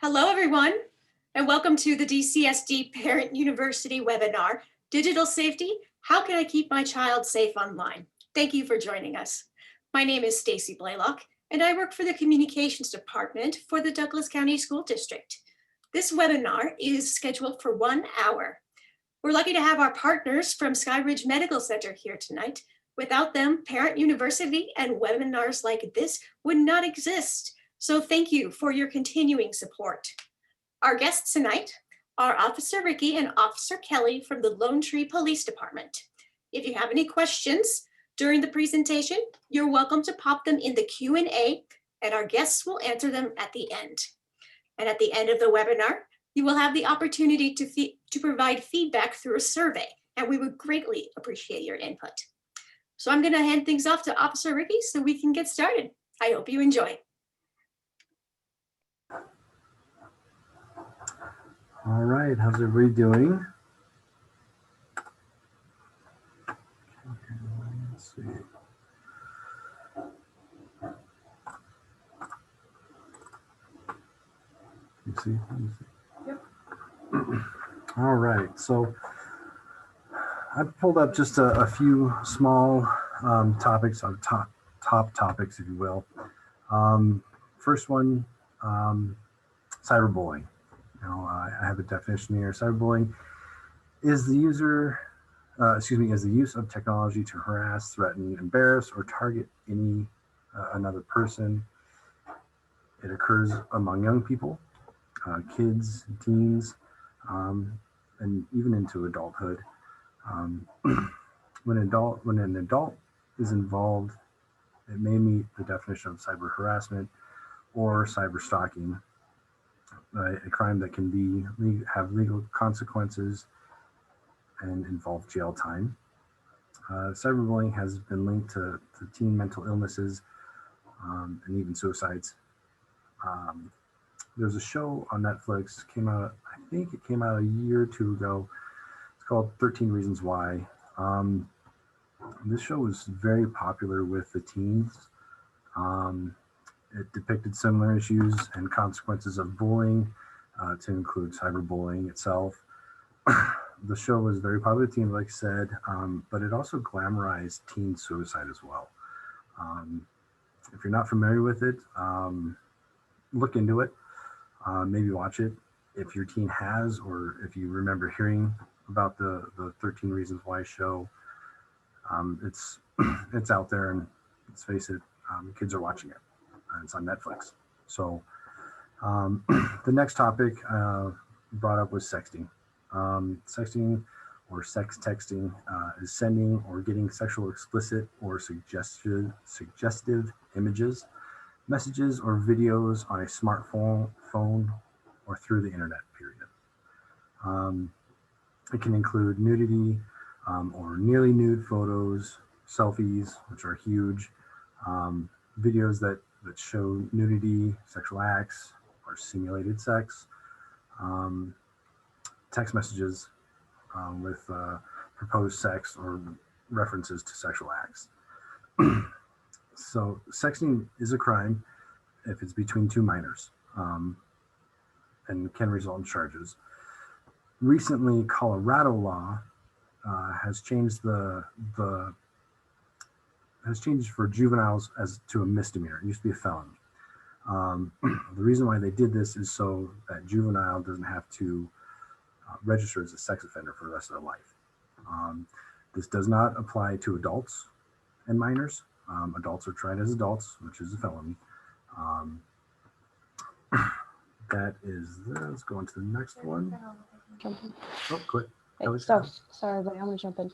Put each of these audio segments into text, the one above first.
Hello, everyone, and welcome to the DCSD Parent University webinar, Digital Safety, How Can I Keep My Child Safe Online? Thank you for joining us. My name is Stacy Blaylock, and I work for the Communications Department for the Douglas County School District. This webinar is scheduled for 1 hour. We're lucky to have our partners from Skyridge Medical Center here tonight. Without them, Parent University and webinars like this would not exist. So thank you for your continuing support. Our guests tonight are Officer Ricky and Officer Kelly from the Lone Tree Police Department. If you have any questions during the presentation, you're welcome to pop them in the Q&A, and our guests will answer them at the end. And at the end of the webinar, you will have the opportunity to provide feedback through a survey, and we would greatly appreciate your input. So I'm going to hand things off to Officer Ricky so we can get started. I hope you enjoy. All right, how's everybody doing? Okay, let's see. You see? Yep. All right, so I pulled up just a few small topics, top topics, if you will. First one, cyberbullying. I have a definition here. Cyberbullying is the use of technology to harass, threaten, embarrass, or target another person. It occurs among young people, kids, teens, and even into adulthood. When an adult is involved, it may meet the definition of cyber harassment or cyber stalking. A crime that can have legal consequences and involve jail time. Cyberbullying has been linked to teen mental illnesses and even suicides. There's a show on Netflix, I think it came out a year or two ago. It's called 13 Reasons Why. This show was very popular with the teens. It depicted similar issues and consequences of bullying, to include cyberbullying itself. The show was very popular with teens, like I said, but it also glamorized teen suicide as well. If you're not familiar with it, look into it, maybe watch it. If your teen has, or if you remember hearing about the 13 Reasons Why show, it's out there, and let's face it, kids are watching it. It's on Netflix. So the next topic brought up was sexting. Sexting or sex texting is sending or getting sexual, explicit, or suggestive images, messages, or videos on a smartphone, phone, or through the internet, period. It can include nudity or nearly nude photos, selfies, which are huge, videos that show nudity, sexual acts, or simulated sex, text messages with proposed sex or references to sexual acts. So sexting is a crime if it's between two minors, and can result in charges. Recently, Colorado law has changed has changed for juveniles as to a misdemeanor. It used to be a felony. The reason why they did this is so that juvenile doesn't have to register as a sex offender for the rest of their life. This does not apply to adults and minors. Adults are tried as adults, which is a felony. That is this. Let's go on to the next one. Oh, quit. So, sorry, but I'm going to jump in.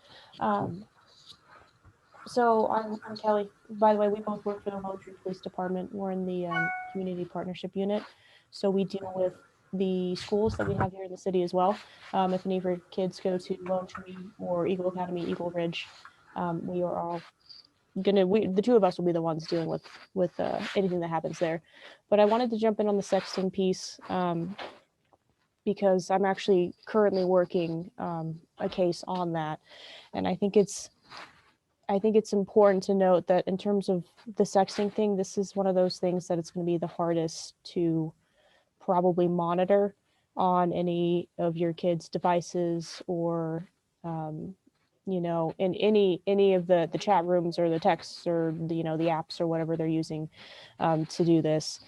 So I'm Kelly. By the way, we both work for the Lone Tree Police Department. We're in the Community Partnership Unit. So we deal with the schools that we have here in the city as well. If any of your kids go to Lone Tree or Eagle Academy, Eagle Ridge, we are all the two of us will be the ones dealing with anything that happens there. But I wanted to jump in on the sexting piece because I'm actually currently working a case on that, and I think it's important to note that in terms of the sexting thing, this is one of those things that it's going to be the hardest to probably monitor on any of your kids' devices, or in any of the chat rooms or the texts or the apps or whatever they're using to do this.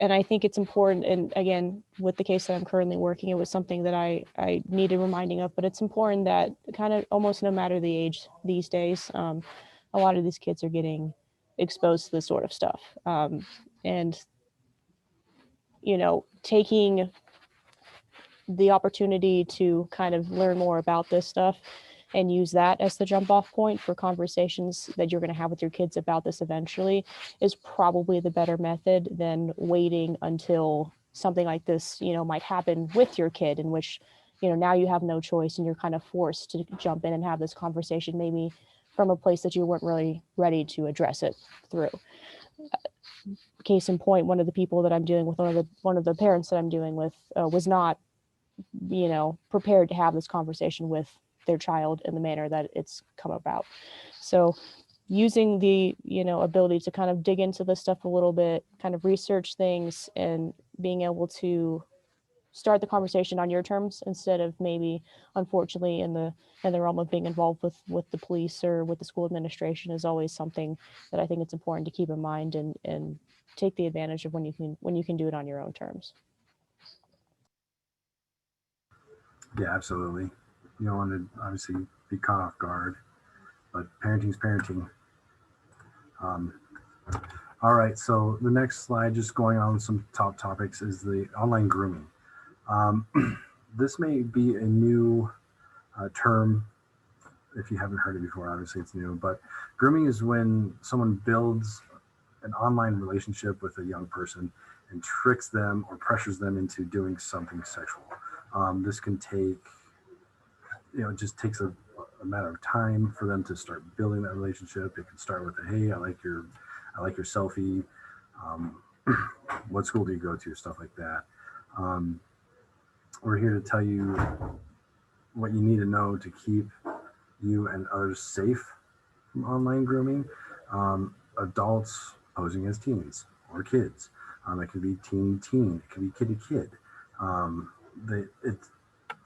And I think it's important, and again, with the case that I'm currently working, it was something that I needed reminding of, but it's important that kind of almost no matter the age these days, a lot of these kids are getting exposed to this sort of stuff. And, taking the opportunity to kind of learn more about this stuff and use that as the jump off point for conversations that you're going to have with your kids about this eventually is probably the better method than waiting until something like this, might happen with your kid, in which, now you have no choice and you're kind of forced to jump in and have this conversation, maybe from a place that you weren't really ready to address it through. Case in point, one of the people that I'm dealing with, one of the parents that I'm dealing with was not prepared to have this conversation with their child in the manner that it's come about. So using the, ability to kind of dig into this stuff a little bit, kind of research things, and being able to start the conversation on your terms instead of maybe, unfortunately, in the realm of being involved with the police or with the school administration, is always something that I think it's important to keep in mind and take the advantage of when you can do it on your own terms. Yeah, absolutely. You don't want to obviously be caught off guard, but parenting's parenting. All right, so the next slide, just going on some top topics, is the online grooming. This may be a new term if you haven't heard it before. Obviously it's new, but grooming is when someone builds an online relationship with a young person and tricks them or pressures them into doing something sexual. This can take, it just takes a matter of time for them to start building that relationship. It can start with a, hey, I like your selfie. What school do you go to? Stuff like that. We're here to tell you what you need to know to keep you and others safe from online grooming. Adults posing as teens or kids. It could be teen to teen. It could be kid to kid.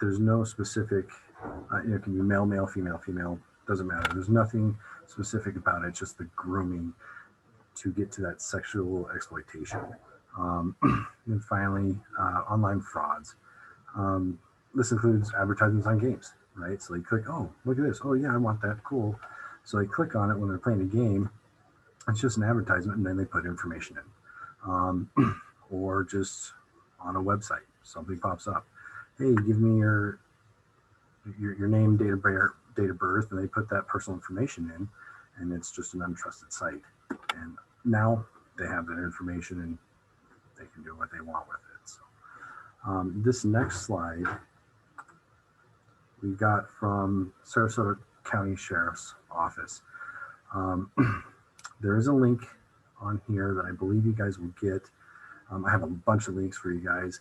There's no specific, it can be male, female, doesn't matter. There's nothing specific about it, just the grooming to get to that sexual exploitation. And finally, online frauds. This includes advertisements on games, right? So they click, oh, look at this. Oh yeah, I want that, cool. So they click on it when they're playing a game. It's just an advertisement, and then they put information in. Or just on a website, something pops up. Hey, give me your name, date of birth, and they put that personal information in, and it's just an untrusted site. And now they have that information, and they can do what they want with it. So this next slide we got from Sarasota County Sheriff's Office. There is a link on here that I believe you guys will get. I have a bunch of links for you guys,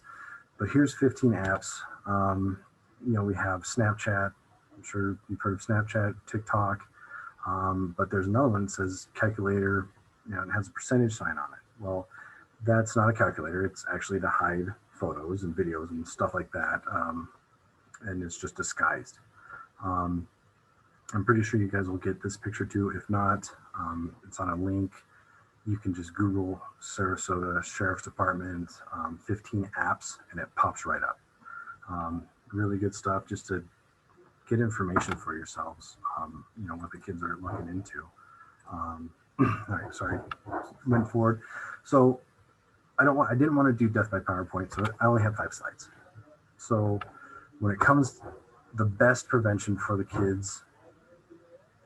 but here's 15 apps. We have Snapchat. I'm sure you've heard of Snapchat, TikTok, but there's another one that says calculator, it has a percentage sign on it. Well, that's not a calculator. It's actually to hide photos and videos and stuff like that. And it's just disguised. I'm pretty sure you guys will get this picture too. If not, it's on a link. You can just Google Sarasota Sheriff's Department 15 apps, and it pops right up. Really good stuff just to get information for yourselves, what the kids are looking into. All right, sorry, went forward. So I didn't want to do death by PowerPoint, so I only have 5 slides. So when it comes, the best prevention for the kids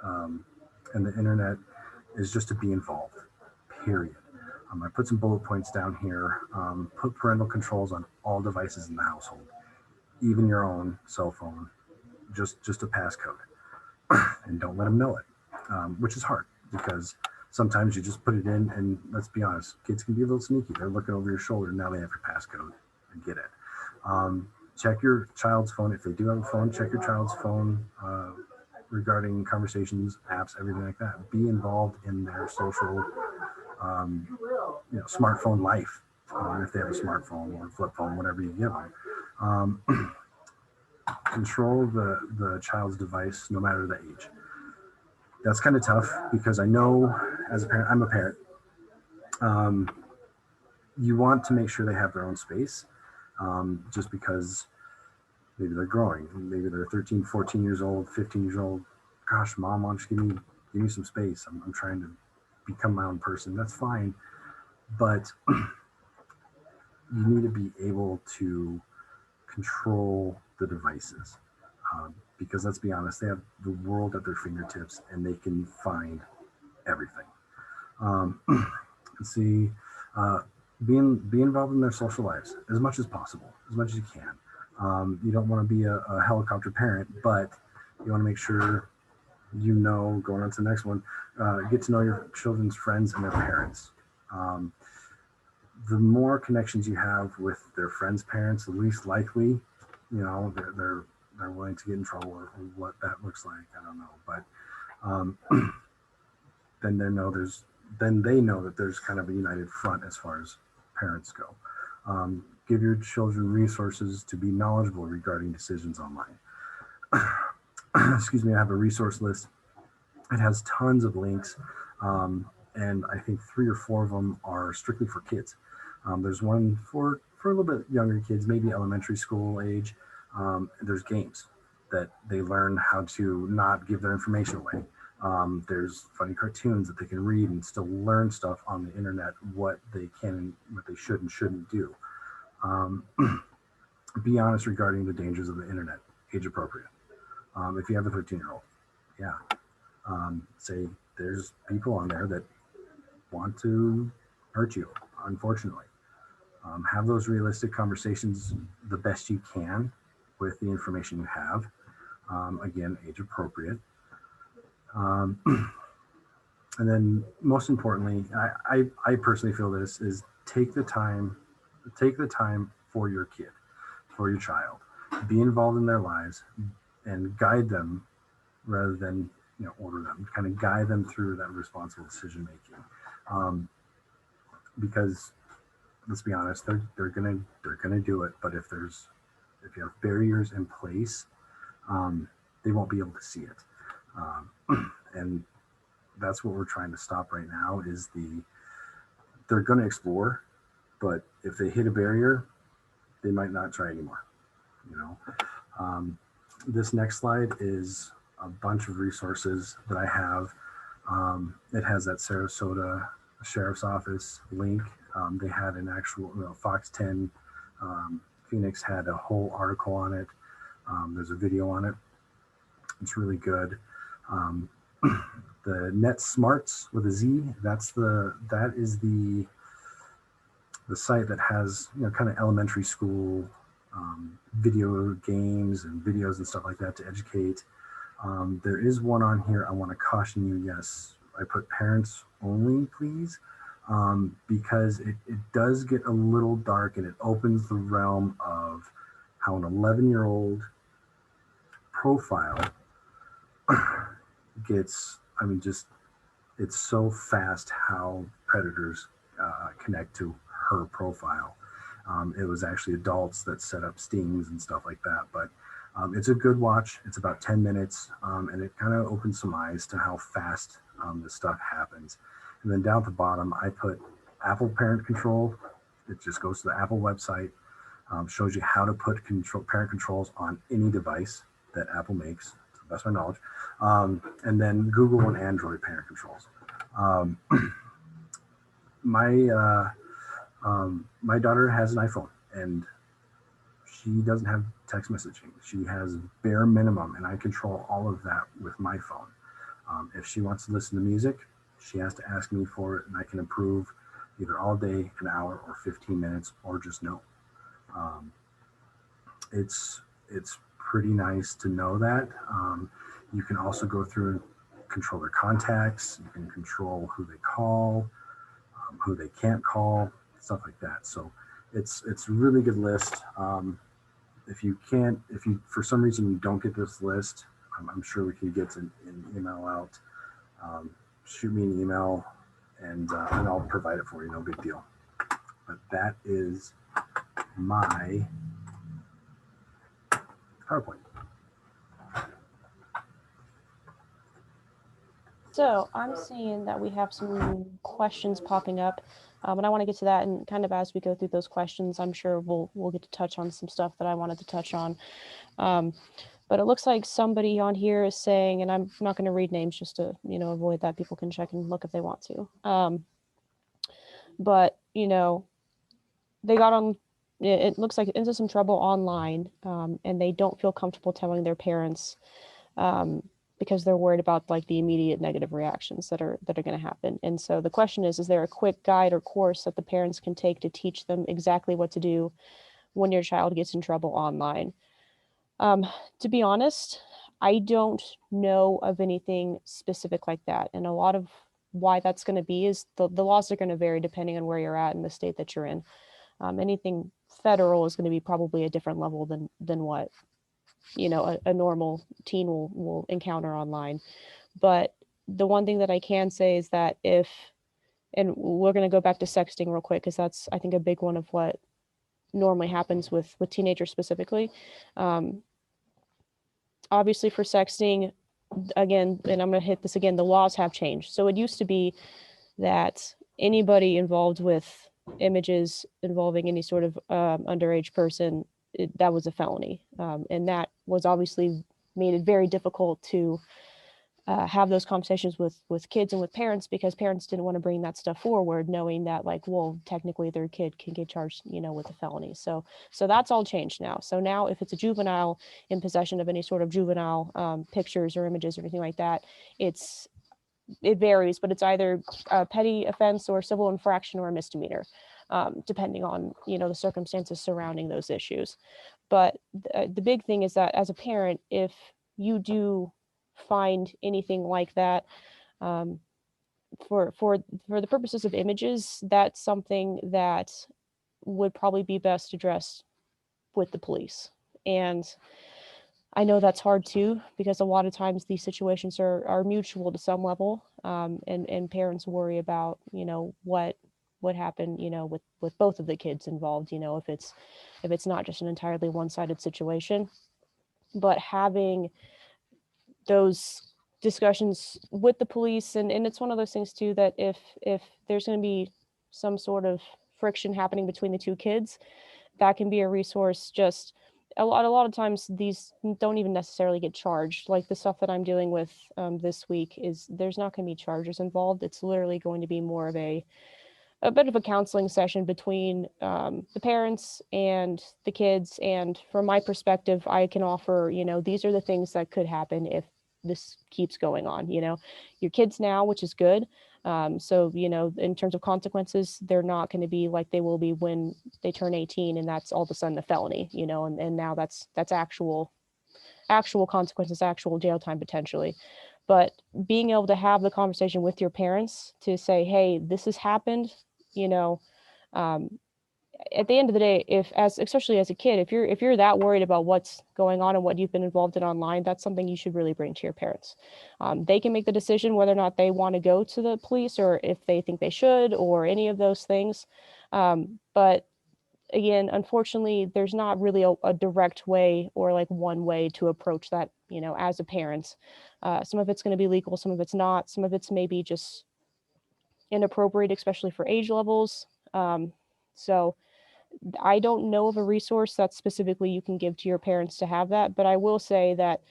and the internet is just to be involved, period. I put some bullet points down here. Put parental controls on all devices in the household, even your own cell phone, just a passcode, and don't let them know it, which is hard because sometimes you just put it in, and let's be honest, kids can be a little sneaky. They're looking over your shoulder, now they have your passcode. I get it. Check your child's phone. If they do have a phone, check your child's phone regarding conversations, apps, everything like that. Be involved in their social, smartphone life. if they have a smartphone or a flip phone, whatever you give them. Control the child's device no matter the age. That's kind of tough because I know as a parent, I'm a parent. You want to make sure they have their own space, just because maybe they're growing. Maybe they're 13, 14 years old, 15 years old. Gosh, mom, why don't you give me some space? I'm trying to become my own person. That's fine. But you need to be able to control the devices, because let's be honest, they have the world at their fingertips and they can find everything. See, be involved in their social lives as much as possible, as much as you can. You don't want to be a helicopter parent, but you want to make sure going on to the next one, get to know your children's friends and their parents. The more connections you have with their friends' parents, the least likely, they're willing to get in trouble, or what that looks like. I don't know, but then they know that there's kind of a united front as far as parents go. Give your children resources to be knowledgeable regarding decisions online. Excuse me, I have a resource list. It has tons of links, and I think 3 or 4 of them are strictly for kids. There's one for a little bit younger kids, maybe elementary school age. There's games that they learn how to not give their information away. There's funny cartoons that they can read and still learn stuff on the internet, what they can and what they should and shouldn't do. Be honest regarding the dangers of the internet, age appropriate. If you have a 13-year-old, say there's people on there that want to hurt you, unfortunately. Have those realistic conversations the best you can with the information you have. Again, age appropriate. And then most importantly, I personally feel this is take the time for your kid, for your child. Be involved in their lives and guide them rather than order them. Kind of guide them through that responsible decision making. Because let's be honest, they're gonna do it. But if you have barriers in place, they won't be able to see it. And that's what we're trying to stop right now is they're going to explore, but if they hit a barrier, they might not try anymore. This next slide is a bunch of resources that I have. It has that Sarasota Sheriff's Office link. They had an actual, Fox 10 Phoenix had a whole article on it. There's a video on it. It's really good. The Netsmartz with a Z, that is the site that has kind of elementary school video games and videos and stuff like that to educate. There is one on here. I want to caution you. Yes, I put parents only, please, because it does get a little dark and it opens the realm of how an 11-year-old profile gets, it's so fast how predators connect to her profile. It was actually adults that set up stings and stuff like that, but it's a good watch. It's about 10 minutes, and it kind of opens some eyes to how fast this stuff happens. And then down at the bottom, I put Apple Parent Control. It just goes to the Apple website, shows you how to put parent controls on any device that Apple makes, to the best of my knowledge. And then Google and Android parent controls. My daughter has an iPhone and she doesn't have text messaging. She has bare minimum, and I control all of that with my phone. If she wants to listen to music, she has to ask me for it, and I can approve either all day, an hour, or 15 minutes, or just no. It's pretty nice to know that. You can also go through and control their contacts. You can control who they call, who they can't call, stuff like that. So it's a really good list. If you for some reason you don't get this list, I'm sure we can get an email out. Shoot me an email and I'll provide it for you. No big deal. but that is my PowerPoint. So I'm seeing that we have some questions popping up, and I want to get to that. And kind of as we go through those questions, I'm sure we'll get to touch on some stuff that I wanted to touch on. But it looks like somebody on here is saying, and I'm not going to read names just to avoid that. People can check and look if they want to. But they got on. It looks like into some trouble online, and they don't feel comfortable telling their parents. Because they're worried about like the immediate negative reactions that are going to happen. And so the question is there a quick guide or course that the parents can take to teach them exactly what to do when your child gets in trouble online? To be honest, I don't know of anything specific like that. And a lot of why that's going to be is the laws are going to vary depending on where you're at in the state that you're in. Anything federal is going to be probably a different level than what a normal teen will encounter online. But the one thing that I can say is that and we're going to go back to sexting real quick, because that's, I think, a big one of what normally happens with teenagers specifically. Obviously for sexting, again, and I'm going to hit this again, the laws have changed. So it used to be that anybody involved with images involving any sort of underage person, that was a felony. And that was obviously made it very difficult to have those conversations with kids and with parents, because parents didn't want to bring that stuff forward, knowing that like, well, technically their kid can get charged, with a felony. So that's all changed now. So now if it's a juvenile in possession of any sort of juvenile pictures or images or anything like that, it varies, but it's either a petty offense or civil infraction or a misdemeanor, depending on, the circumstances surrounding those issues. But the big thing is that as a parent, if you do find anything like that, for the purposes of images, that's something that would probably be best addressed with the police. And I know that's hard too, because a lot of times these situations are mutual to some level, and parents worry about, what happened, with both of the kids involved, if it's not just an entirely one-sided situation. But having those discussions with the police, and it's one of those things too, that if there's going to be some sort of friction happening between the two kids, that can be a resource. Just a lot of times these don't even necessarily get charged. Like the stuff that I'm dealing with this week, is there's not going to be charges involved. It's literally going to be more of a bit of a counseling session between the parents and the kids. And from my perspective, I can offer, these are the things that could happen if this keeps going on. Your kids now, which is good. So, in terms of consequences, they're not going to be like they will be when they turn 18 and that's all of a sudden a felony, and now that's actual consequences, actual jail time potentially. But being able to have the conversation with your parents to say, hey, this has happened, at the end of the day, especially as a kid, if you're that worried about what's going on and what you've been involved in online, that's something you should really bring to your parents. They can make the decision whether or not they want to go to the police, or if they think they should, or any of those things. But again, unfortunately, there's not really a direct way or like one way to approach that, as a parent. Some of it's going to be legal, some of it's not, some of it's maybe just inappropriate, especially for age levels. So I don't know of a resource that specifically you can give to your parents to have that, but I will say that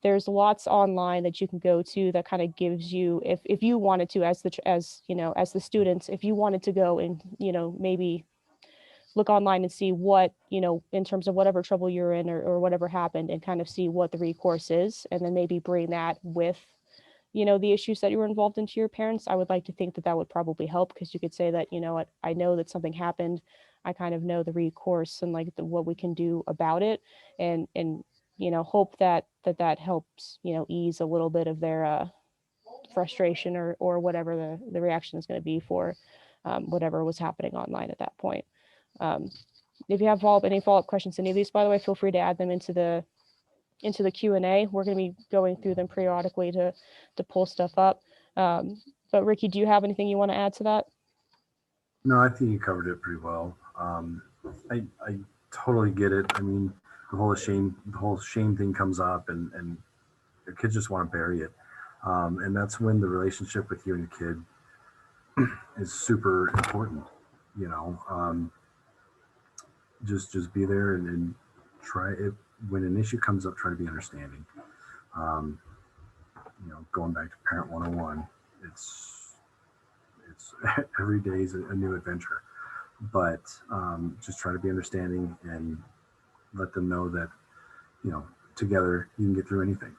there's lots online that you can go to that kind of gives you, if you wanted to, as the students, if you wanted to go and, maybe look online and see what, in terms of whatever trouble you're in, or whatever happened, and kind of see what the recourse is, and then maybe bring that with, the issues that you were involved into your parents. I would like to think that would probably help, because you could say that, what, I know that something happened. I kind of know the recourse and like what we can do about it, and hope that helps, ease a little bit of their frustration, or whatever the reaction is going to be for whatever was happening online at that point. If you have any follow-up questions, any of these, by the way, feel free to add them into the Q&A. We're going to be going through them periodically to pull stuff up. But Ricky, do you have anything you want to add to that? No, I think you covered it pretty well. I totally get it. I mean, the whole shame thing comes up, and the kids just want to bury it, and that's when the relationship with you and your kid is super important. You know, just be there and try it when an issue comes up. Try to be understanding. Um, going back to Parent 101, it's every day is a new adventure, but just try to be understanding and let them know that you know together you can get through anything.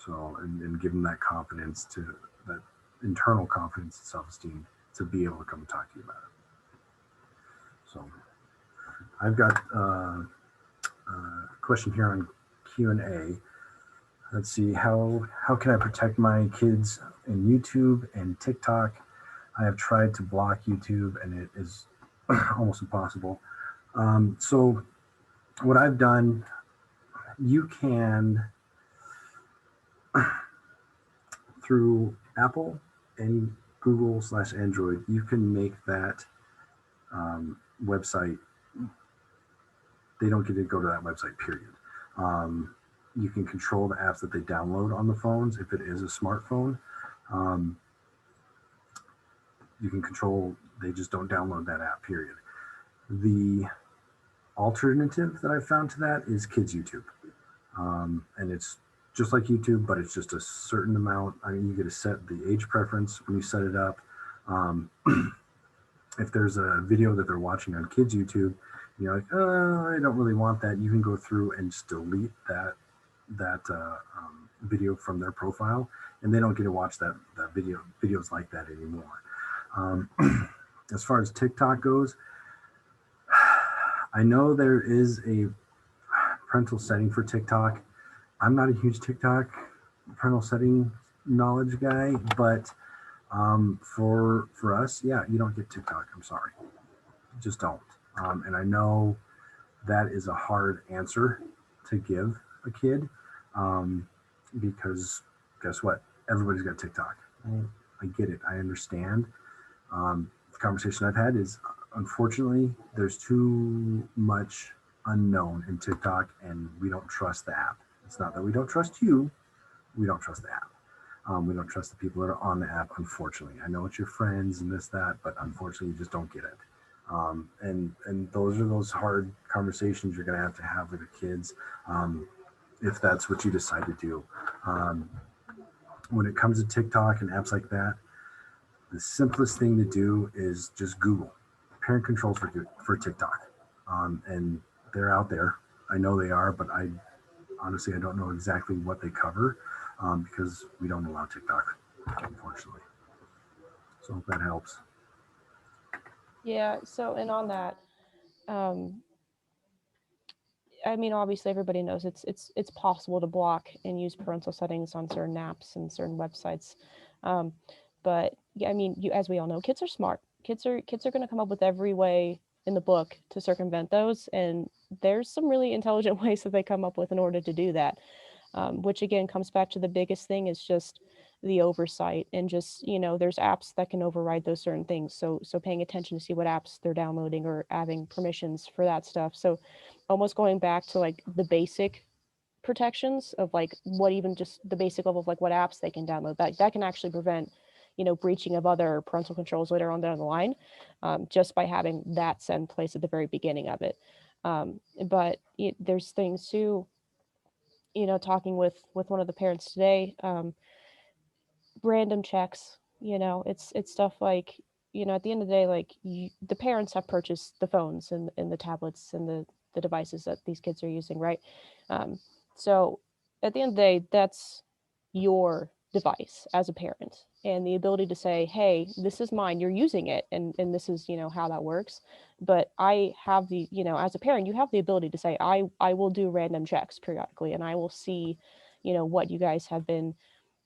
So and give them that confidence to that internal confidence and self-esteem to be able to come and talk to you about it. So I've got a question here on Q&A. Let's see, how can I protect my kids in YouTube and TikTok? I have tried to block YouTube and it is almost impossible. So what I've done, you can, through Apple and Google/Android, you can make that website, they don't get to go to that website, period. You can control the apps that they download on the phones. If it is a smartphone, you can control, they just don't download that app, period. The alternative that I found to that is Kids YouTube. And it's just like YouTube, but it's just a certain amount. I mean, you get to set the age preference when you set it up. If there's a video that they're watching on Kids YouTube, you're like, I don't really want that. You can go through and just delete that video from their profile, and they don't get to watch that videos like that anymore. As far as TikTok goes, I know there is a parental setting for TikTok. I'm not a huge TikTok parental setting knowledge guy, but for us, yeah, you don't get TikTok. I'm sorry, you just don't. And I know that is a hard answer to give a kid, because guess what? Everybody's got TikTok. I get it. I understand. The conversation I've had is, unfortunately, there's too much unknown in TikTok, and we don't trust the app. It's not that we don't trust you, we don't trust the app. We don't trust the people that are on the app, unfortunately. I know it's your friends and this, that, but unfortunately, you just don't get it. And those are those hard conversations you're going to have with your kids, if that's what you decide to do. When it comes to TikTok and apps like that, the simplest thing to do is just Google parent controls for TikTok. And they're out there. I know they are, but I don't know exactly what they cover, because we don't allow TikTok, unfortunately. So hope that helps. Yeah. So, and on that, I mean, obviously everybody knows it's possible to block and use parental settings on certain apps and certain websites. But yeah, I mean, as we all know, kids are smart. Kids are going to come up with every way in the book to circumvent those, and there's some really intelligent ways that they come up with in order to do that. Which again comes back to the biggest thing is just the oversight, and just, there's apps that can override those certain things. So paying attention to see what apps they're downloading or having permissions for that stuff. So almost going back to like the basic protections of like what, even just the basic level of like what apps they can download, that can actually prevent breaching of other parental controls later on down the line, just by having that set in place at the very beginning of it. But there's things too, talking with one of the parents today, random checks, it's stuff like, at the end of the day, like the parents have purchased the phones and the tablets and the devices that these kids are using, right? So at the end of the day, that's your device as a parent, and the ability to say, hey, this is mine, you're using it, and this is, how that works. But I have the, as a parent, you have the ability to say, I will do random checks periodically, and I will see, what you guys have been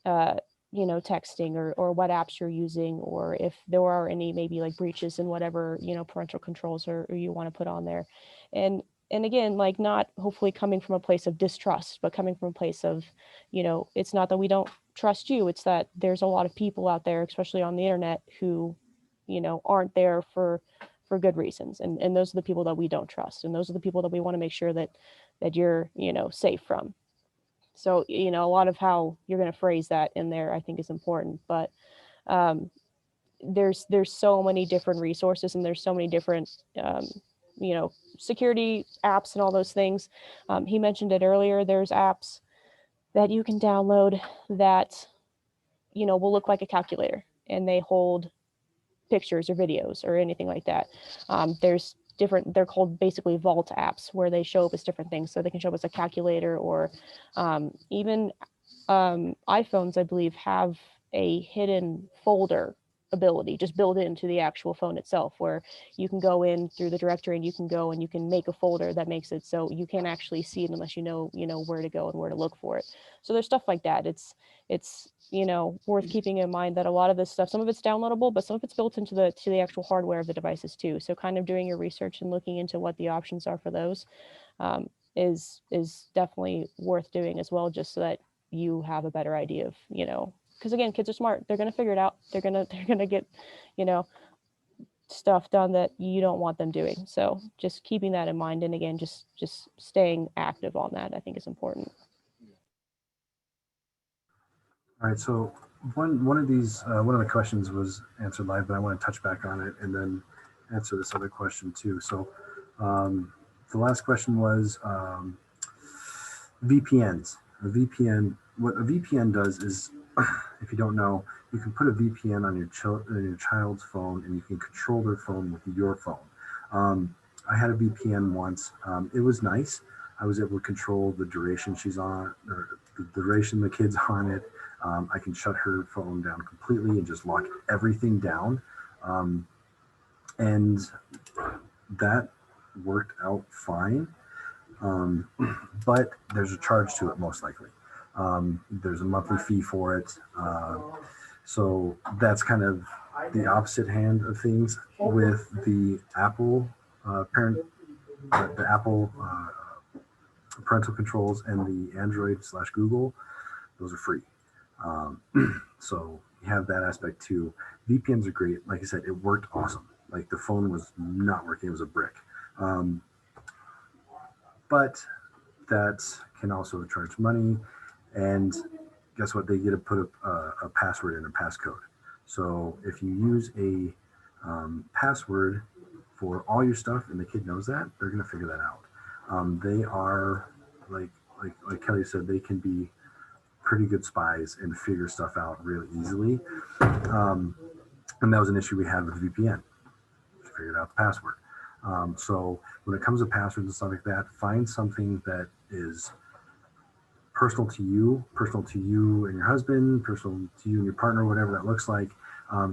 uh, texting, or what apps you're using, or if there are any maybe like breaches in whatever, parental controls or you want to put on there. And again, like, not hopefully coming from a place of distrust, but coming from a place of, it's not that we don't trust you, it's that there's a lot of people out there, especially on the internet, who aren't there for good reasons. And those are the people that we don't trust. And those are the people that we want to make sure that you're, safe from. So, a lot of how you're going to phrase that in there, I think is important, but there's so many different resources, and there's so many different, security apps and all those things. He mentioned it earlier. There's apps that you can download that, will look like a calculator, and they hold pictures or videos or anything like that. There's different, they're called basically vault apps, where they show up as different things. So they can show up as a calculator, or even iPhones, I believe, have a hidden folder ability just built into the actual phone itself, where you can go in through the directory and you can make a folder that makes it so you can't actually see it unless you know where to go and where to look for it. So there's stuff like that. It's worth keeping in mind that a lot of this stuff, some of it's downloadable, but some of it's built into the actual hardware of the devices too. So kind of doing your research and looking into what the options are for those is definitely worth doing as well, just so that you have a better idea of, because again, kids are smart. They're going to figure it out. They're going to get, stuff done that you don't want them doing. So just keeping that in mind. And again, just staying active on that, I think, is important. All right, so one of the questions was answered live, but I want to touch back on it and then answer this other question too. So the last question was VPNs. What a VPN does is, if you don't know, you can put a VPN on your child's phone, and you can control their phone with your phone. I had a VPN once. It was nice. I was able to control the duration she's on, or the duration the kid's on it. I can shut her phone down completely and just lock everything down. And that worked out fine. But there's a charge to it, most likely. There's a monthly fee for it. So that's kind of the opposite hand of things with the Apple the Apple parental controls and the Android/Google. Those are free. So you have that aspect too. VPNs are great. Like I said, it worked awesome. Like the phone was not working, it was a brick. But that can also charge money. And guess what? They get to put a password in, a passcode. So if you use a password for all your stuff and the kid knows that, they're going to figure that out. They are, like Kelly said, they can be pretty good spies and figure stuff out really easily. And that was an issue we had with VPN. We figured out the password. So when it comes to passwords and stuff like that, find something that is personal to you and your husband, personal to you and your partner, whatever that looks like,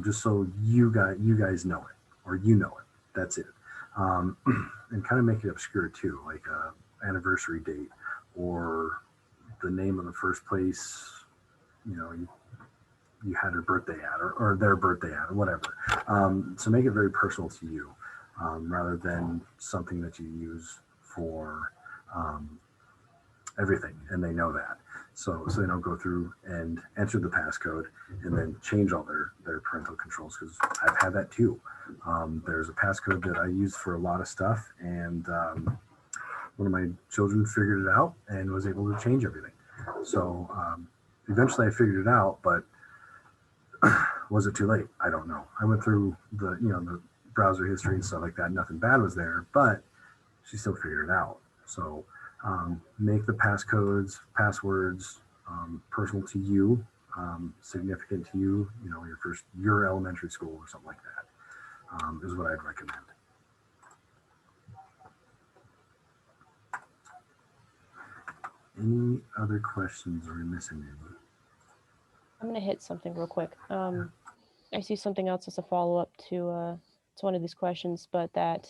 just so you guys know it, or you know it. That's it. And kind of make it obscure too, like a anniversary date or the name of the first place, you had her birthday at, or their birthday at, or whatever. So make it very personal to you, rather than something that you use for everything, and they know that. So they don't go through and enter the passcode and then change all their parental controls, because I've had that too. There's a passcode that I use for a lot of stuff, and one of my children figured it out and was able to change everything. So eventually I figured it out, but was it too late? I don't know. I went through the browser history and stuff like that. Nothing bad was there, but she still figured it out. So make the passwords personal to you, significant to you, your elementary school or something like that, is what I'd recommend. Any other questions? Are we missing any? I'm going to hit something real quick. I see something else as a follow-up to one of these questions, but that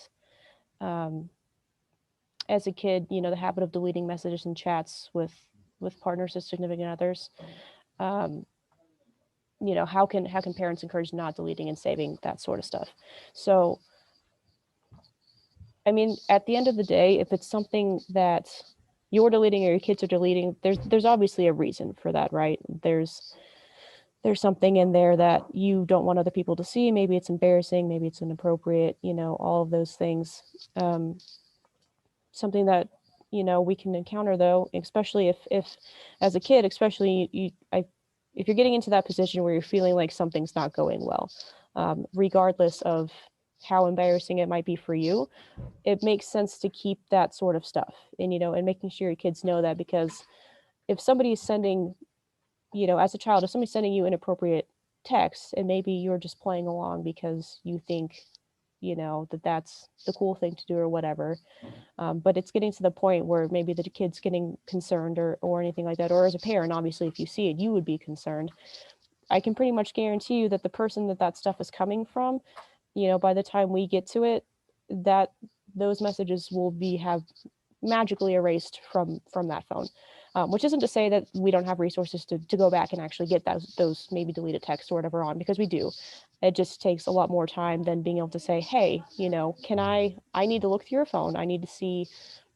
as a kid, the habit of deleting messages and chats with partners or significant others, how can parents encourage not deleting and saving that sort of stuff? So, I mean, at the end of the day, if it's something that you're deleting or your kids are deleting, there's obviously a reason for that, right? There's there's something in there that you don't want other people to see. Maybe it's embarrassing, maybe it's inappropriate, all of those things. Something that, we can encounter though, especially if as a kid, especially if you're getting into that position where you're feeling like something's not going well, regardless of how embarrassing it might be for you, it makes sense to keep that sort of stuff and making sure your kids know that, because if somebody's sending, as a child, if somebody's sending you inappropriate texts and maybe you're just playing along because you think, that's the cool thing to do or whatever, but it's getting to the point where maybe the kid's getting concerned or anything like that, or as a parent, obviously, if you see it, you would be concerned. I can pretty much guarantee you that the person that stuff is coming from, by the time we get to it, that those messages will have magically erased from that phone, which isn't to say that we don't have resources to go back and actually get those maybe deleted texts or whatever on, because we do. It just takes a lot more time than being able to say, hey, can I need to look through your phone, I need to see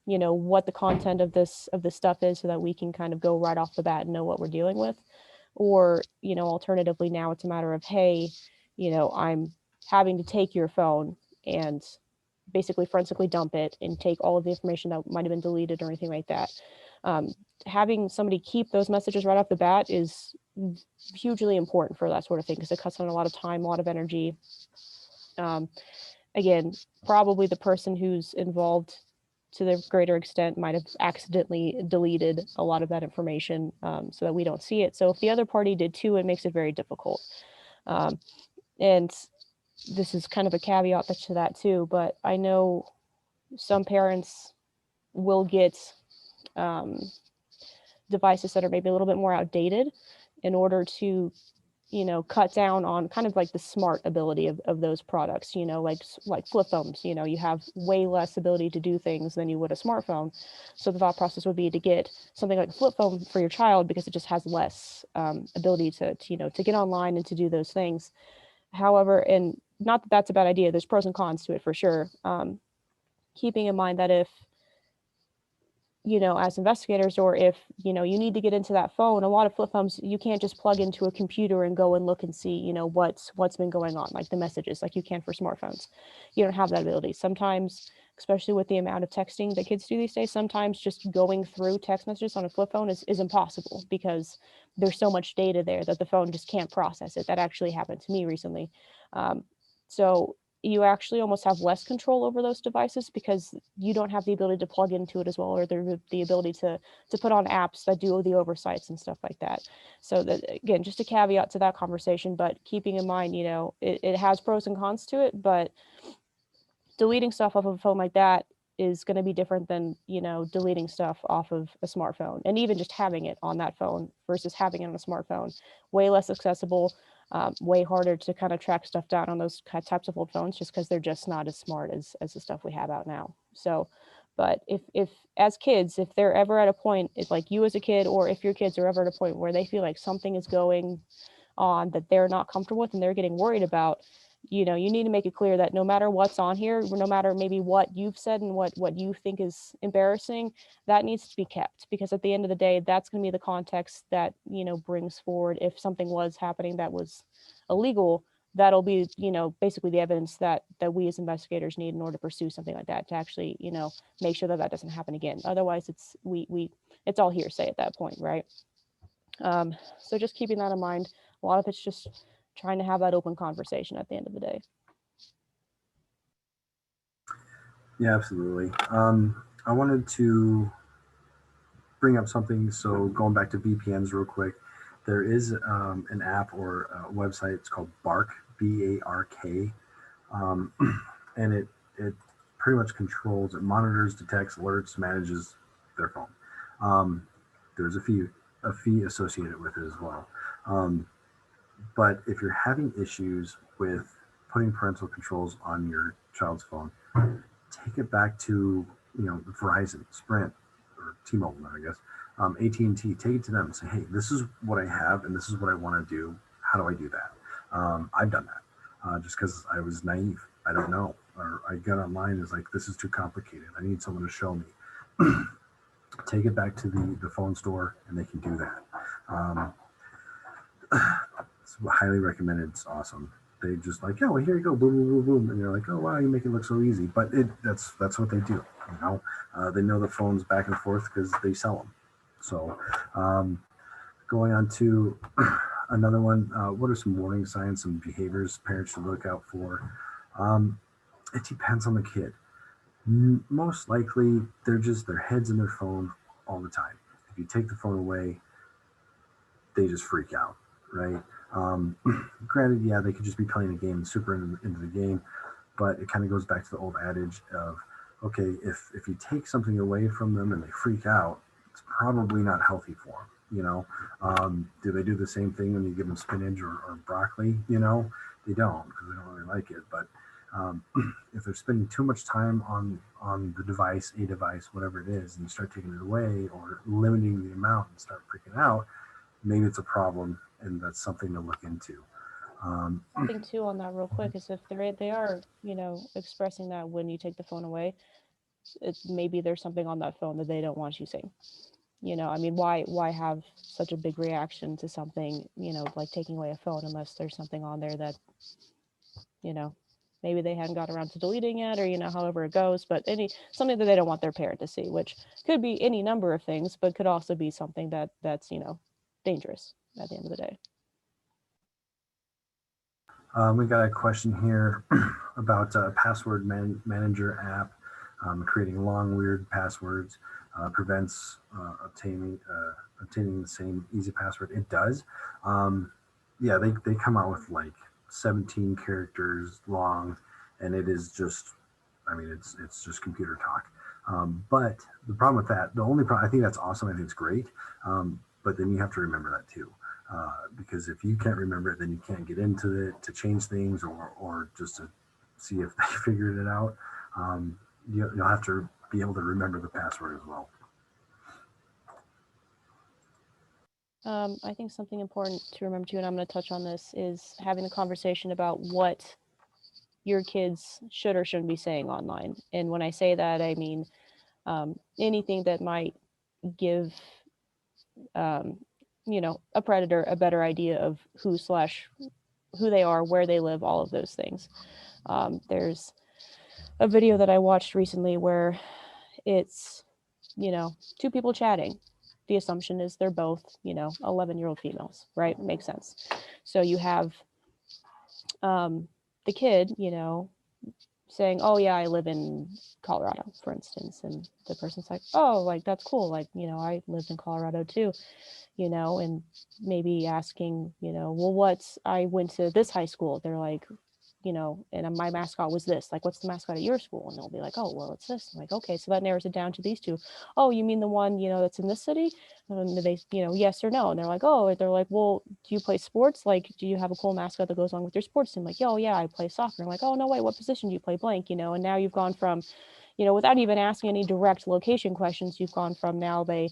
what the content of this stuff is, so that we can kind of go right off the bat and know what we're dealing with. Or alternatively, now it's a matter of, hey, I'm having to take your phone and basically forensically dump it and take all of the information that might have been deleted or anything like that. Having somebody keep those messages right off the bat is hugely important for that sort of thing, because it cuts down a lot of time, a lot of energy. Again, probably the person who's involved to the greater extent might have accidentally deleted a lot of that information, so that we don't see it. So if the other party did too, it makes it very difficult. And this is kind of a caveat to that too, but I know some parents will get devices that are maybe a little bit more outdated in order to cut down on kind of like the smart ability of those products, like flip phones. You have way less ability to do things than you would a smartphone. So the thought process would be to get something like a flip phone for your child, because it just has less ability to get online and to do those things. However, and not that that's a bad idea, there's pros and cons to it for sure. Keeping in mind that if, as investigators, or if, you need to get into that phone, a lot of flip phones, you can't just plug into a computer and go and look and see, what's been going on, like the messages, like you can for smartphones. You don't have that ability. Sometimes, especially with the amount of texting that kids do these days, sometimes just going through text messages on a flip phone is impossible, because there's so much data there that the phone just can't process it. That actually happened to me recently. So you actually almost have less control over those devices, because you don't have the ability to plug into it as well, or the ability to put on apps that do the oversights and stuff like that. So that, again, just a caveat to that conversation, but keeping in mind, it has pros and cons to it, but deleting stuff off of a phone like that is going to be different than, deleting stuff off of a smartphone, and even just having it on that phone versus having it on a smartphone. Way less accessible, way harder to kind of track stuff down on those types of old phones, just because they're just not as smart as the stuff we have out now. So, but if as kids, if they're ever at a point, if like you as a kid, or if your kids are ever at a point where they feel like something is going on that they're not comfortable with and they're getting worried about, you need to make it clear that no matter what's on here, no matter maybe what you've said and what you think is embarrassing, that needs to be kept, because at the end of the day, that's going to be the context that, brings forward, if something was happening that was illegal, that'll be, basically the evidence that we as investigators need in order to pursue something like that, to actually, make sure that doesn't happen again. Otherwise, it's all hearsay at that point, right? So just keeping that in mind. A lot of it's just trying to have that open conversation at the end of the day. Yeah, absolutely. I wanted to bring up something. So going back to VPNs real quick, there is an app or a website. It's called Bark, B-A-R-K, and it pretty much controls, it monitors, detects, alerts, manages their phone. There's a fee associated with it as well. But if you're having issues with putting parental controls on your child's phone, take it back to Verizon, Sprint, or T-Mobile, I guess, AT&T. Take it to them and say, hey, this is what I have and this is what I want to do. How do I do that? I've done that just because I was naive. I don't know, or I got online and was like, this is too complicated. I need someone to show me. Take it back to the phone store and they can do that. It's highly recommended. It's awesome. They just like, yeah, well, here you go, boom, boom, boom, boom, and you're like, oh wow, you make it look so easy. But that's what they do. You know, they know the phones back and forth because they sell them. So, going on to another one, what are some warning signs, some behaviors parents should look out for? It depends on the kid. Most likely, their heads in their phone all the time. If you take the phone away, they just freak out, right? Granted, yeah, they could just be playing a game, super into the game, but it kind of goes back to the old adage of, okay, if you take something away from them and they freak out, it's probably not healthy for them. You know, do they do the same thing when you give them spinach or broccoli? You know, they don't because they don't really like it. But if they're spending too much time on the device, a device, whatever it is, and you start taking it away or limiting the amount and start freaking out, maybe it's a problem, and that's something to look into. Something too on that real quick is if they are, expressing that when you take the phone away, maybe there's something on that phone that they don't want you seeing. I mean, why have such a big reaction to something, like taking away a phone unless there's something on there that, maybe they hadn't got around to deleting it or, however it goes, but something that they don't want their parent to see, which could be any number of things, but could also be something that's dangerous at the end of the day. We got a question here about a password manager app. Creating long, weird passwords prevents obtaining the same easy password. It does. Yeah, they come out with like 17 characters long, and it is just, I mean, it's just computer talk. But the problem with that, the only problem, I think that's awesome. I think it's great. But then you have to remember that too. Because if you can't remember it, then you can't get into it to change things or just to see if they figured it out. You'll have to be able to remember the password as well. I think something important to remember too, and I'm going to touch on this, is having a conversation about what your kids should or shouldn't be saying online. And when I say that, I mean anything that might give a predator a better idea of who they are, where they live, all of those things. There's a video that I watched recently where it's, two people chatting. The assumption is they're both, 11-year-old females, right? Makes sense. So you have the kid, saying, oh yeah, I live in Colorado, for instance. And the person's like, oh, like, that's cool. Like, I lived in Colorado too, and maybe asking, well, I went to this high school. They're like, and my mascot was this, like, what's the mascot at your school? And they'll be like, oh, well, it's this. I'm like, okay, so that narrows it down to these two. Oh, you mean the one, that's in this city? And they, yes or no. And they're like, oh, they're like, well, do you play sports? Like, do you have a cool mascot that goes along with your sports team? Like, oh yeah, I play soccer. I'm like, oh no, wait, what position do you play? Blank, and now you've gone from, without even asking any direct location questions, you've gone from now they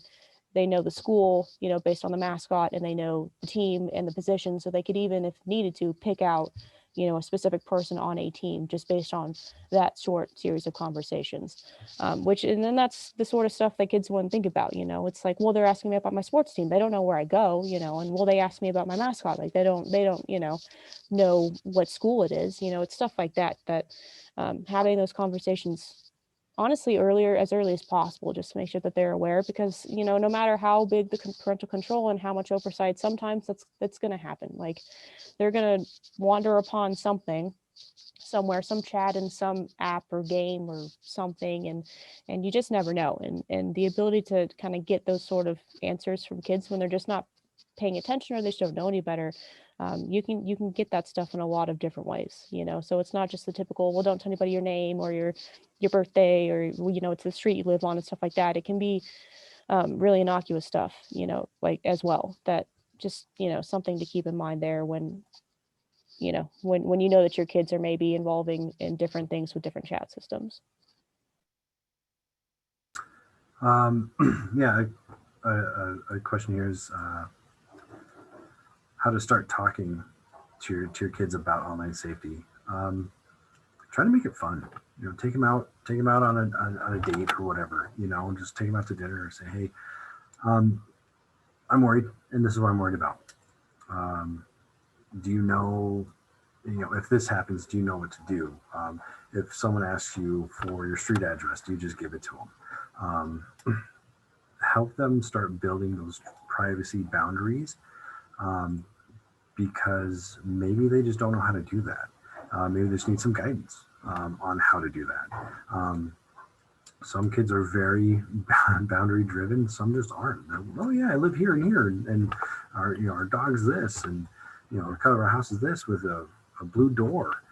know the school, based on the mascot, and they know the team and the position. So they could even, if needed to, pick out, a specific person on a team just based on that short series of conversations, and then that's the sort of stuff that kids wouldn't think about. It's like, well, they're asking me about my sports team. They don't know where I go, and will they ask me about my mascot? Like they don't, know what school it is. It's stuff like that, having those conversations honestly as early as possible, just to make sure that they're aware, because no matter how big the parental control and how much oversight, sometimes that's going to happen. Like they're going to wander upon something somewhere, some chat in some app or game or something, and you just never know. And the ability to kind of get those sort of answers from kids when they're just not paying attention or they just don't know any better, you can get that stuff in a lot of different ways. So it's not just the typical, well, don't tell anybody your name or your birthday, or it's the street you live on and stuff like that. It can be really innocuous stuff, like as well, that just something to keep in mind there when when you know that your kids are maybe involving in different things with different chat systems. Yeah, a question here is how to start talking to your kids about online safety. Try to make it fun. Take them out on a date or whatever. Just take them out to dinner or say, hey, I'm worried, and this is what I'm worried about. do you know, if this happens, do you know what to do? If someone asks you for your street address, do you just give it to them? Help them start building those privacy boundaries, um, because maybe they just don't know how to do that. Maybe they just need some guidance on how to do that. Some kids are very boundary driven. Some just aren't. Oh yeah, I live here and here, and our dog's this, and the color of our house is this with a blue door.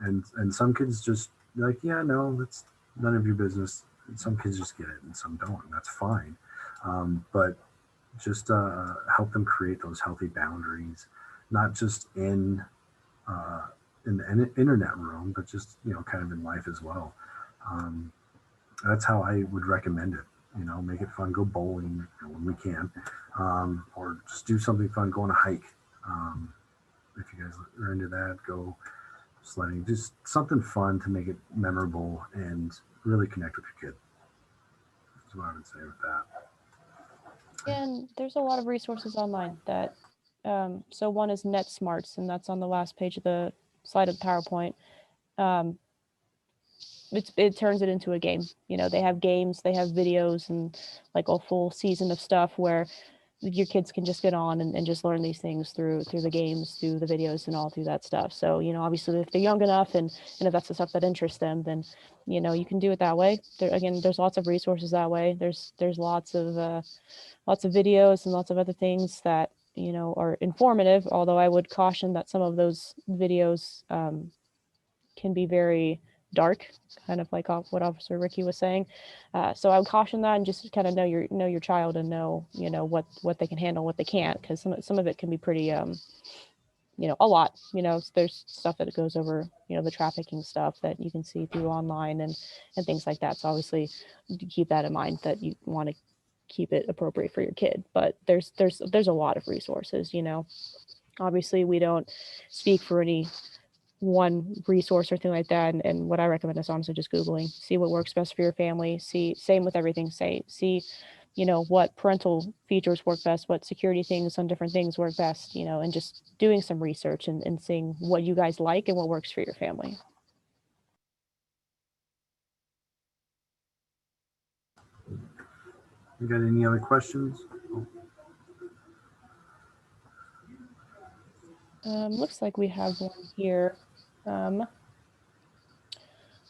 And some kids just like, yeah, no, that's none of your business. And some kids just get it, and some don't, and that's fine. But just help them create those healthy boundaries, not just in the internet room, but just kind of in life as well. That's how I would recommend it. Make it fun. Go bowling when we can, or just do something fun. Go on a hike. If you guys are into that, go sledding. Just something fun to make it memorable and really connect with your kid. That's what I would say with that. And there's a lot of resources online that, so one is Netsmartz, and that's on the last page of the slide of the PowerPoint. It turns it into a game. They have games, they have videos, and like a full season of stuff where your kids can just get on and just learn these things through the games, through the videos, and all through that stuff. So obviously if they're young enough and if that's the stuff that interests them, then you can do it that way. There's lots of resources that way. There's lots of videos and lots of other things that are informative, although I would caution that some of those videos can be very dark, kind of like what Officer Ricky was saying. So I would caution that, and just kind of know your child and know what they can handle, what they can't, because some of it can be pretty a lot. There's stuff that goes over the trafficking stuff that you can see through online and things like that. So obviously keep that in mind, that you want to keep it appropriate for your kid. But there's a lot of resources. Obviously we don't speak for any one resource or thing like that, and what I recommend is honestly just Googling, see what works best for your family. Same with everything. See what parental features work best, what security things on different things work best, and just doing some research and seeing what you guys like and what works for your family. You got any other questions? Looks like we have one here.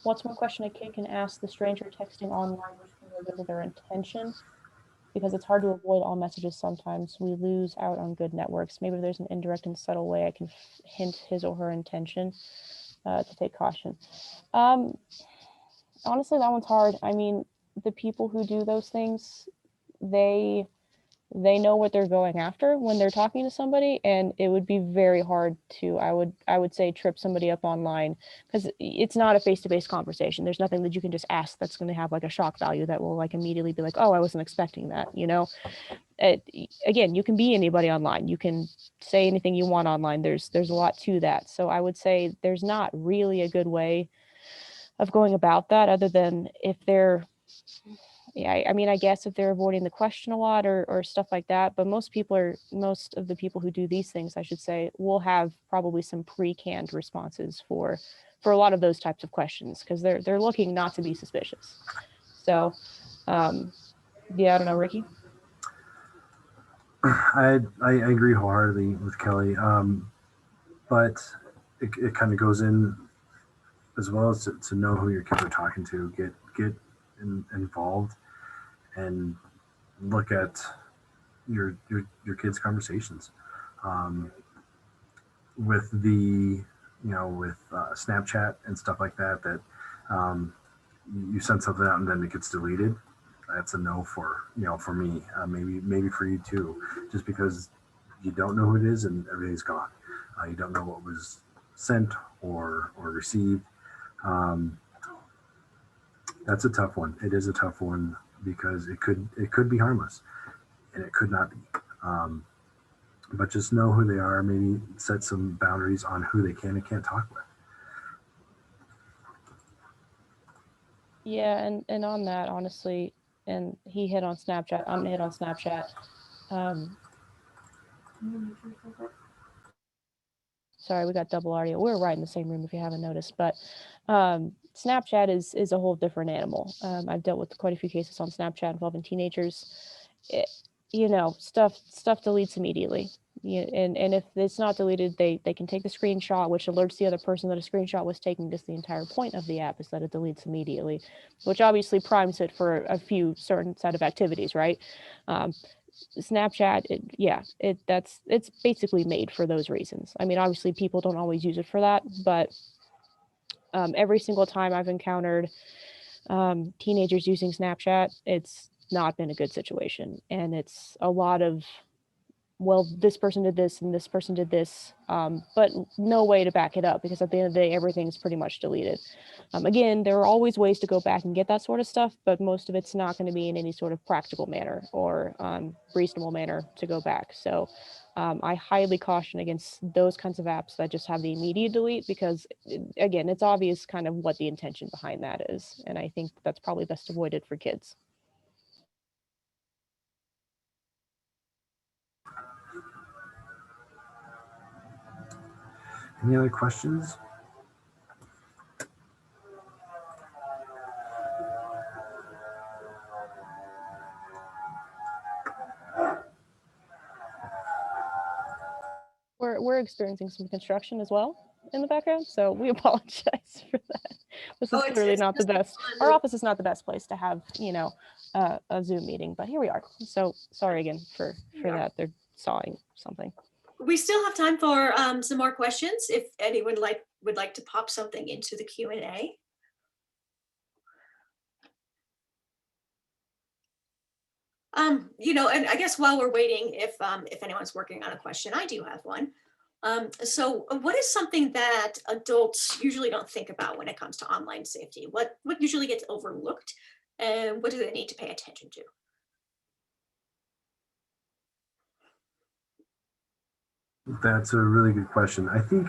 What's one question a kid can ask the stranger texting online which can reveal their intention? Because it's hard to avoid all messages sometimes. We lose out on good networks. Maybe there's an indirect and subtle way I can hint his or her intention, to take caution. Honestly, that one's hard. I mean, the people who do those things, they know what they're going after when they're talking to somebody, and it would be very hard to, I would say, trip somebody up online, because it's not a face-to-face conversation. There's nothing that you can just ask that's going to have like a shock value that will like immediately be like, oh, I wasn't expecting that. Again, you can be anybody online. You can say anything you want online. There's a lot to that. So I would say there's not really a good way of going about that, other than if they're, yeah, I mean, I guess if they're avoiding the question a lot or stuff like that. But most of the people who do these things, I should say, will have probably some pre-canned responses for a lot of those types of questions, because they're looking not to be suspicious. So, yeah, I don't know, Ricky. I agree wholeheartedly with Kelly, but it kind of goes in as well as to know who your kids are talking to. Get involved and look at your kids' conversations. With the with Snapchat and stuff like that, you send something out and then it gets deleted. That's a no for for me. Maybe for you too, just because you don't know who it is and everything's gone. You don't know what was sent or received. That's a tough one. It is a tough one because it could be harmless, and it could not be. But just know who they are. Maybe set some boundaries on who they can and can't talk with. Yeah, and on that, honestly, and he hit on Snapchat. I'm gonna hit on Snapchat. sorry, we got double audio. We're right in the same room if you haven't noticed, but Snapchat is a whole different animal. I've dealt with quite a few cases on Snapchat involving teenagers. Stuff deletes immediately. And if it's not deleted, they can take the screenshot, which alerts the other person that a screenshot was taken, because the entire point of the app is that it deletes immediately, which obviously primes it for a few certain set of activities, right? Snapchat, it's basically made for those reasons. I mean, obviously people don't always use it for that, but every single time I've encountered teenagers using Snapchat, it's not been a good situation. And it's a lot of, well, this person did this and this person did this, but no way to back it up, because at the end of the day, everything's pretty much deleted. Again, there are always ways to go back and get that sort of stuff, but most of it's not going to be in any sort of practical manner or reasonable manner to go back. So I highly caution against those kinds of apps that just have the immediate delete, because again, it's obvious kind of what the intention behind that is. And I think that's probably best avoided for kids. Any other questions? We're experiencing some construction as well in the background, so we apologize for that. This is clearly not the best. Our office is not the best place to have, a Zoom meeting, but here we are. So sorry again for that. They're sawing something. We still have time for some more questions if anyone would like to pop something into the Q&A. And I guess while we're waiting, if anyone's working on a question, I do have one. So what is something that adults usually don't think about when it comes to online safety? What usually gets overlooked, and what do they need to pay attention to? That's a really good question. I think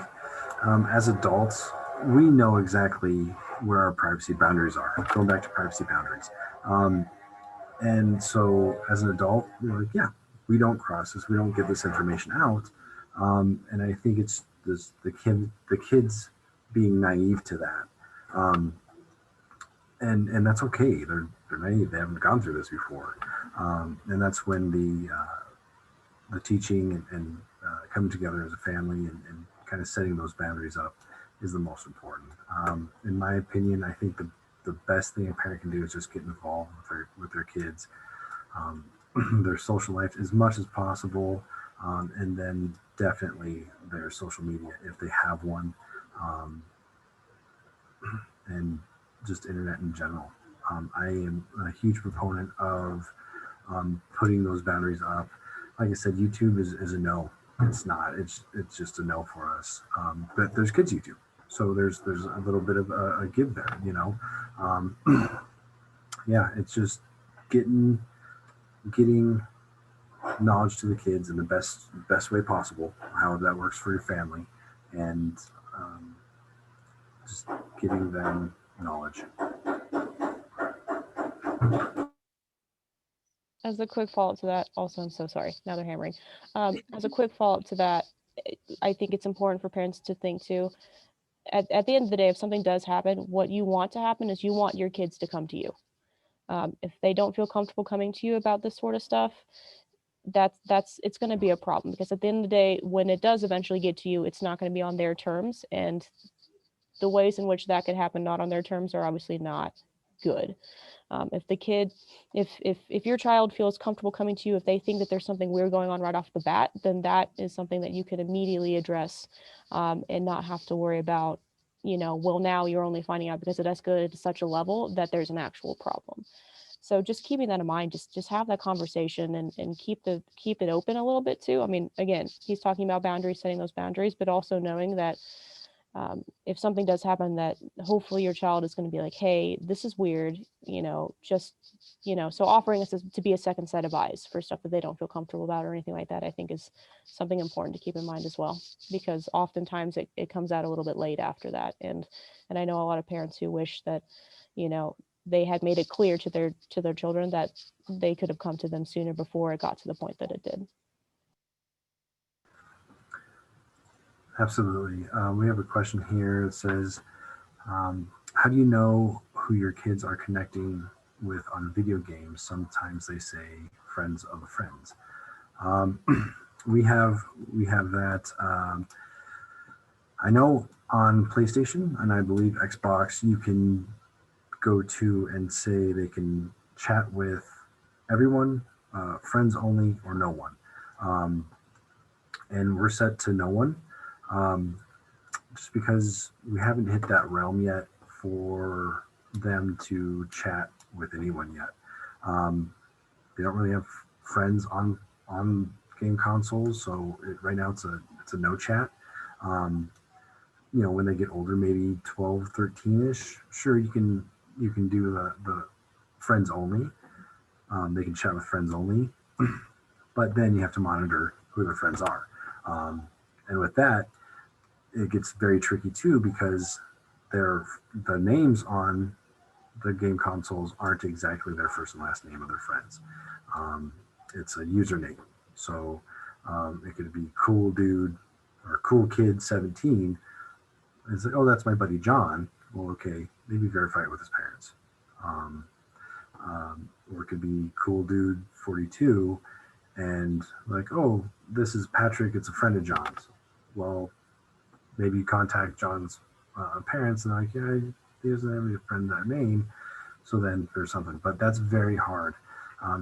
as adults, we know exactly where our privacy boundaries are, going back to privacy boundaries. And so as an adult, we're like, yeah, we don't cross this, we don't give this information out. And I think it's the kids being naive to that. And that's okay. They're naive. They haven't gone through this before. And that's when the teaching and coming together as a family and kind of setting those boundaries up is the most important. In my opinion, I think the best thing a parent can do is just get involved with their kids, their social life as much as possible, and then definitely their social media if they have one, and just internet in general. I am a huge proponent of putting those boundaries up. Like I said, YouTube is a no. It's not. It's just a no for us. But there's kids YouTube, so there's a little bit of a give there, Yeah, it's just getting knowledge to the kids in the best way possible, however that works for your family, and just giving them knowledge. As a quick follow-up to that, also, I'm so sorry, now they're hammering. As a quick follow-up to that, I think it's important for parents to think too, at the end of the day, if something does happen, what you want to happen is you want your kids to come to you. If they don't feel comfortable coming to you about this sort of stuff, it's going to be a problem, because at the end of the day, when it does eventually get to you, it's not going to be on their terms, and the ways in which that could happen not on their terms are obviously not good. If the kid, if your child feels comfortable coming to you, if they think that there's something weird going on right off the bat, then that is something that you can immediately address, and not have to worry about, well, now you're only finding out because it escalated to such a level that there's an actual problem. So just keeping that in mind, just have that conversation and keep it open a little bit too. I mean, again, he's talking about boundaries, setting those boundaries, but also knowing that if something does happen, that hopefully your child is going to be like, hey, this is weird, so offering us to be a second set of eyes for stuff that they don't feel comfortable about or anything like that, I think is something important to keep in mind as well, because oftentimes it comes out a little bit late after that. And I know a lot of parents who wish that, they had made it clear to their children that they could have come to them sooner before it got to the point that it did. Absolutely. We have a question here. It says, how do you know who your kids are connecting with on video games? Sometimes they say friends of friends. Um, we have that. I know on PlayStation and I believe Xbox, you can go to and say they can chat with everyone, friends only, or no one. Um, and we're set to no one, um, just because we haven't hit that realm yet for them to chat with anyone yet. Um, they don't really have friends on game consoles, so right now it's a no chat. Um, when they get older, maybe 12, 13ish, sure you can do the friends only. They can chat with friends only, but then you have to monitor who their friends are. Um, and with that, it gets very tricky too, because the names on the game consoles aren't exactly their first and last name of their friends. Um, it's a username. So it could be cool dude or cool kid 17. It's like, oh, that's my buddy John. Well, okay, maybe verify it with his parents. Um, or it could be cool dude 42 and like, oh, this is Patrick. It's a friend of John's. Well, maybe you contact John's parents and like, yeah, he doesn't have a friend that name. So then there's something, but that's very hard,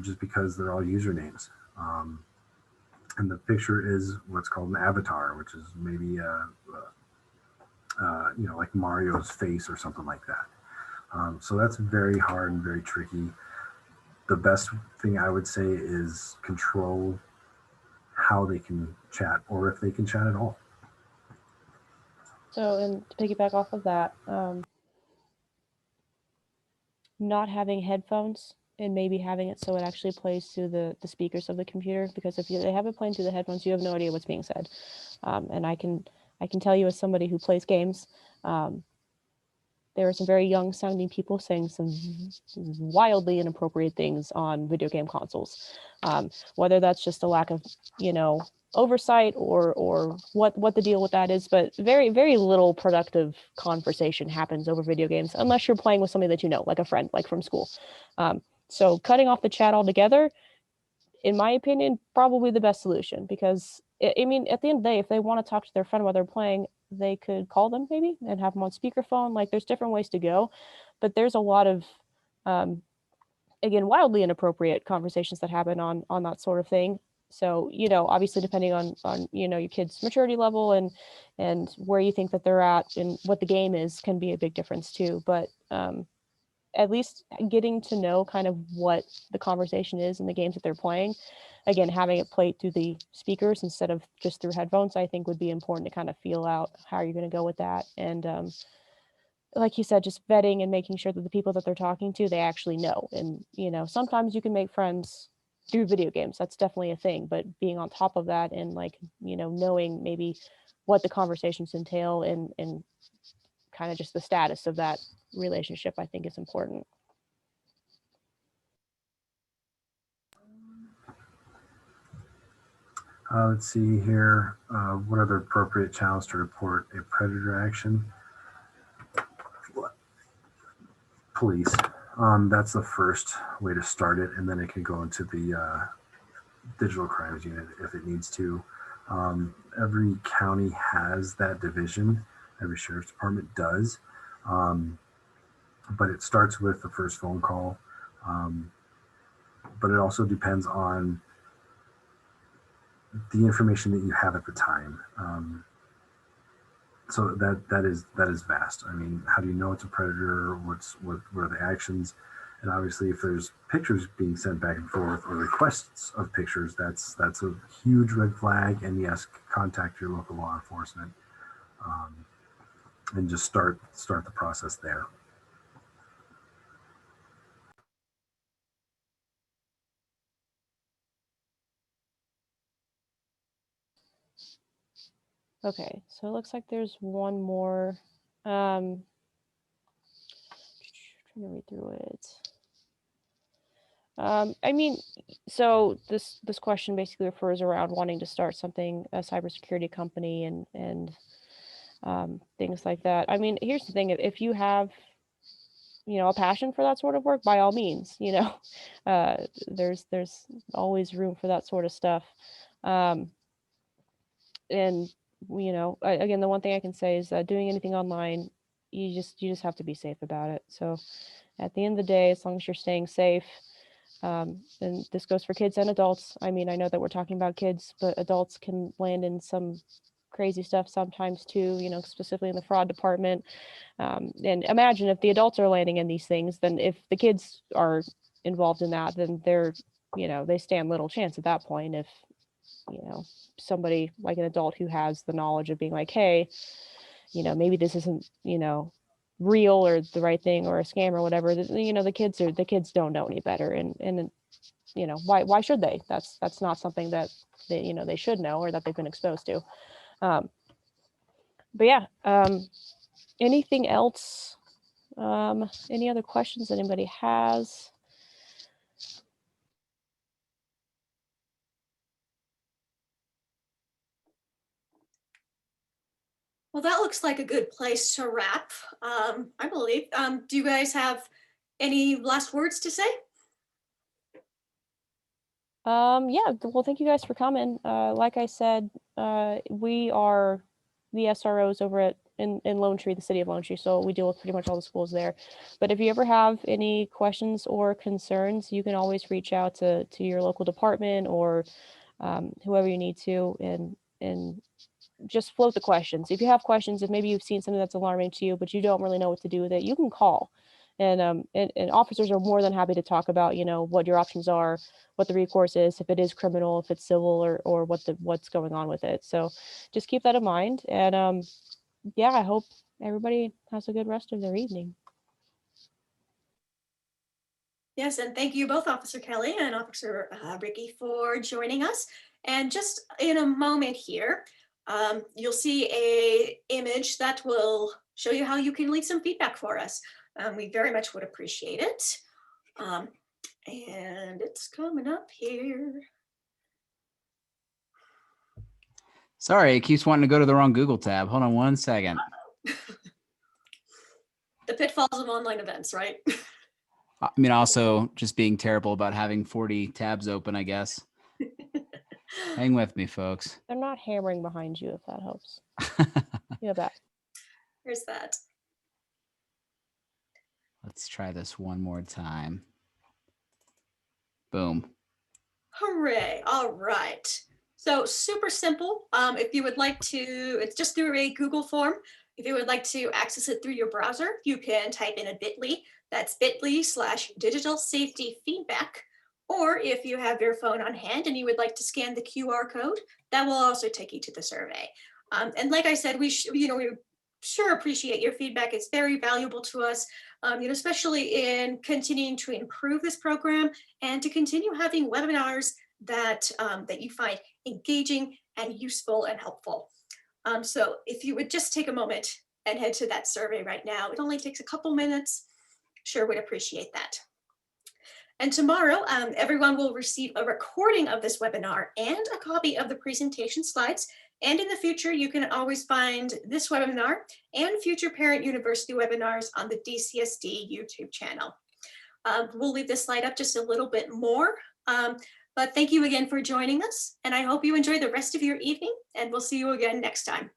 just because they're all usernames. And the picture is what's called an avatar, which is maybe like Mario's face or something like that. So that's very hard and very tricky. The best thing I would say is control how they can chat, or if they can chat at all. So, and to piggyback off of that, not having headphones and maybe having it so it actually plays through the speakers of the computer, because if they have it playing through the headphones, you have no idea what's being said. And I can tell you, as somebody who plays games, there are some very young sounding people saying some wildly inappropriate things on video game consoles. Whether that's just a lack of, oversight or what the deal with that is, but very, very little productive conversation happens over video games unless you're playing with somebody that you know, like a friend, like from school. So cutting off the chat altogether, in my opinion, probably the best solution, because I mean, at the end of the day, if they want to talk to their friend while they're playing, they could call them maybe and have them on speakerphone. Like, there's different ways to go, but there's a lot of, again, wildly inappropriate conversations that happen on that sort of thing. So, obviously depending on your kid's maturity level and where you think that they're at and what the game is can be a big difference too. But at least getting to know kind of what the conversation is in the games that they're playing. Again, having it played through the speakers instead of just through headphones, I think would be important to kind of feel out how you're going to go with that. And like you said, just vetting and making sure that the people that they're talking to, they actually know. And, sometimes you can make friends through video games. That's definitely a thing. But being on top of that and like, knowing maybe what the conversations entail and kind of just the status of that relationship, I think is important. Let's see here. What are the appropriate channels to report a predator action? Police. That's the first way to start it, and then it can go into the digital crimes unit if it needs to. Every county has that division. Every sheriff's department does. But it starts with the first phone call. But it also depends on the information that you have at the time. So that is vast. I mean, how do you know it's a predator? What are the actions? And obviously, if there's pictures being sent back and forth or requests of pictures, that's a huge red flag. And yes, contact your local law enforcement, and just start the process there. Okay, so it looks like there's one more. Trying to read through it. I mean, so this question basically refers around wanting to start something, a cybersecurity company, and things like that. I mean, here's the thing: if you have, a passion for that sort of work, by all means, there's always room for that sort of stuff. Um, and again, the one thing I can say is that doing anything online, you just have to be safe about it. So at the end of the day, as long as you're staying safe, and this goes for kids and adults. I mean, I know that we're talking about kids, but adults can land in some crazy stuff sometimes too, specifically in the fraud department. And imagine if the adults are landing in these things, then if the kids are involved in that, then they stand little chance at that point. If, somebody like an adult who has the knowledge of being like, hey, maybe this isn't, real or the right thing or a scam or whatever, the kids don't know any better. And why should they? That's not something that they should know or that they've been exposed to. But yeah, anything else? Any other questions that anybody has? Well, that looks like a good place to wrap, I believe. Do you guys have any last words to say? Yeah, well, thank you guys for coming. Like I said, we are the SROs over in Lone Tree, the city of Lone Tree, so we deal with pretty much all the schools there. But if you ever have any questions or concerns, you can always reach out to your local department or whoever you need to, and just float the questions. If you have questions, if maybe you've seen something that's alarming to you, but you don't really know what to do with it, you can call. And officers are more than happy to talk about, what your options are, what the recourse is, if it is criminal, if it's civil, or what's going on with it. So just keep that in mind. And yeah, I hope everybody has a good rest of their evening. Yes, and thank you both, Officer Kelly and Officer Ricky, for joining us. And just in a moment here, you'll see a image that will show you how you can leave some feedback for us. We very much would appreciate it. And it's coming up here. Sorry, it keeps wanting to go to the wrong Google tab. Hold on one second. The pitfalls of online events, right? I mean, also just being terrible about having 40 tabs open, I guess. Hang with me, folks. They're not hammering behind you, if that helps. Yeah, that. Here's that. Let's try this one more time. Boom. Hooray. All right. So super simple. If you would like to, it's just through a Google form. If you would like to access it through your browser, you can type in a bit.ly. That's bit.ly/digital safety feedback. Or if you have your phone on hand and you would like to scan the QR code, that will also take you to the survey. And like I said, we sure appreciate your feedback. It's very valuable to us, especially in continuing to improve this program and to continue having webinars that you find engaging and useful and helpful. So if you would just take a moment and head to that survey right now, it only takes a couple minutes. Sure would appreciate that. And tomorrow, everyone will receive a recording of this webinar and a copy of the presentation slides. And in the future, you can always find this webinar and future Parent University webinars on the DCSD YouTube channel. We'll leave this slide up just a little bit more, but thank you again for joining us. And I hope you enjoy the rest of your evening, and we'll see you again next time.